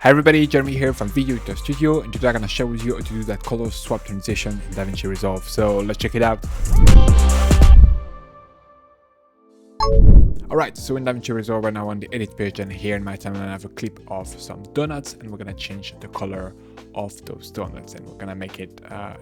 Hi everybody, Jeremy here from Video Editor Studio, and today I'm going to share with you how to do that color swap transition in Davinci Resolve. So let's check it out. Alright, so in Davinci Resolve we're now on the edit page, and here in my timeline I have a clip of some donuts, and we're going to change the color of those donuts, and we're going to make it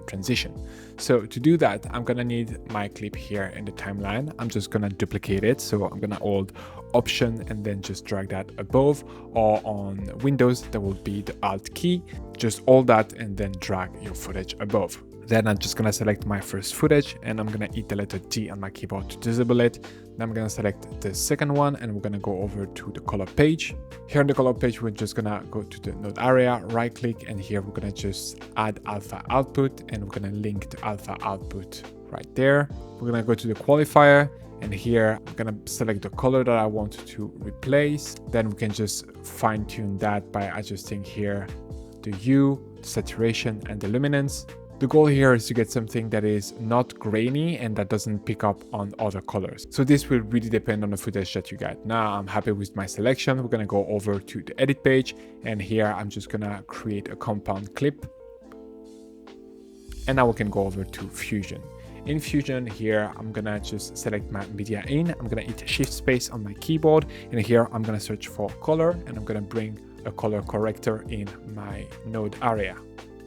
transition. So to do that, I'm going to need my clip here in the timeline. I'm just going to duplicate it. So I'm going to hold Option and then just drag that above, or on Windows that will be the Alt key. Just hold that and then drag your footage above. Then I'm just going to select my first footage, and I'm going to hit the letter D on my keyboard to disable it. Then I'm going to select the second one, and we're going to go over to the color page. Here on the color page, we're just going to go to the node area, right click, and here we're going to just add alpha output, and we're going to link the alpha output right there. We're going to go to the qualifier, and here I'm going to select the color that I want to replace. Then we can just fine tune that by adjusting here the hue, the saturation, and the luminance. The goal here is to get something that is not grainy and that doesn't pick up on other colors. So this will really depend on the footage that you get. Now I'm happy with my selection. We're going to go over to the edit page, and here I'm just going to create a compound clip. And now we can go over to Fusion. In Fusion here, I'm going to just select my media in. I'm going to hit Shift Space on my keyboard, and here I'm going to search for color, and I'm going to bring a color corrector in my node area.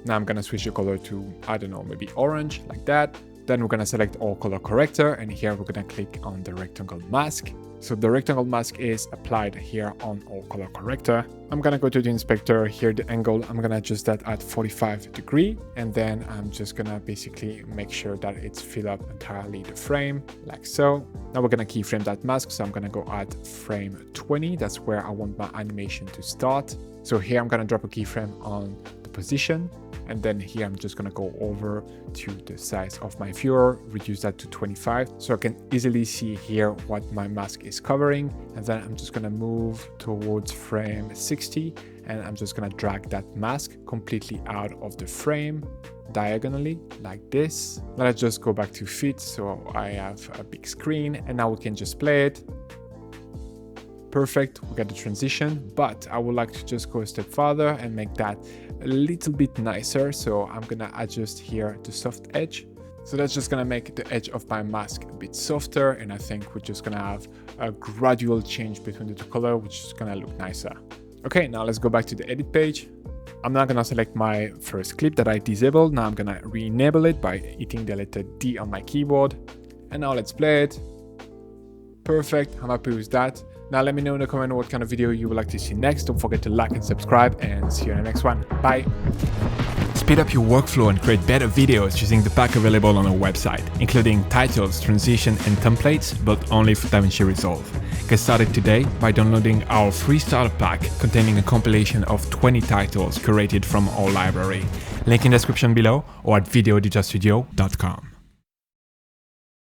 Now I'm going to switch the color to, I don't know, maybe orange, like that. Then we're going to select all color corrector, and here we're going to click on the rectangle mask. So the rectangle mask is applied here on all color corrector. I'm going to go to the inspector here, the angle, I'm going to adjust that at 45 degrees. And then I'm just going to basically make sure that it's filled up entirely the frame, like so. Now we're going to keyframe that mask. So I'm going to go at frame 20. That's where I want my animation to start. So here I'm going to drop a keyframe on the position. And then here I'm just going to go over to the size of my viewer, reduce that to 25, so I can easily see here what my mask is covering. And then I'm just going to move towards frame 60, and I'm just going to drag that mask completely out of the frame diagonally like this. Let's just go back to fit so I have a big screen, and now we can just play it. Perfect, we got the transition, but I would like to just go a step further and make that a little bit nicer. So I'm gonna adjust here the soft edge. So that's just gonna make the edge of my mask a bit softer, and I think we're just gonna have a gradual change between the two colors, which is gonna look nicer. Okay, now let's go back to the edit page. I'm now gonna select my first clip that I disabled. Now I'm gonna re-enable it by hitting the letter D on my keyboard. And now let's play it. Perfect, I'm happy with that. Now let me know in the comment what kind of video you would like to see next. Don't forget to like and subscribe, and see you in the next one. Bye! Speed up your workflow and create better videos using the pack available on our website, including titles, transition, and templates, but only for Davinci Resolve. Get started today by downloading our free starter pack containing a compilation of 20 titles curated from our library. Link in the description below or at videoeditorstudio.com.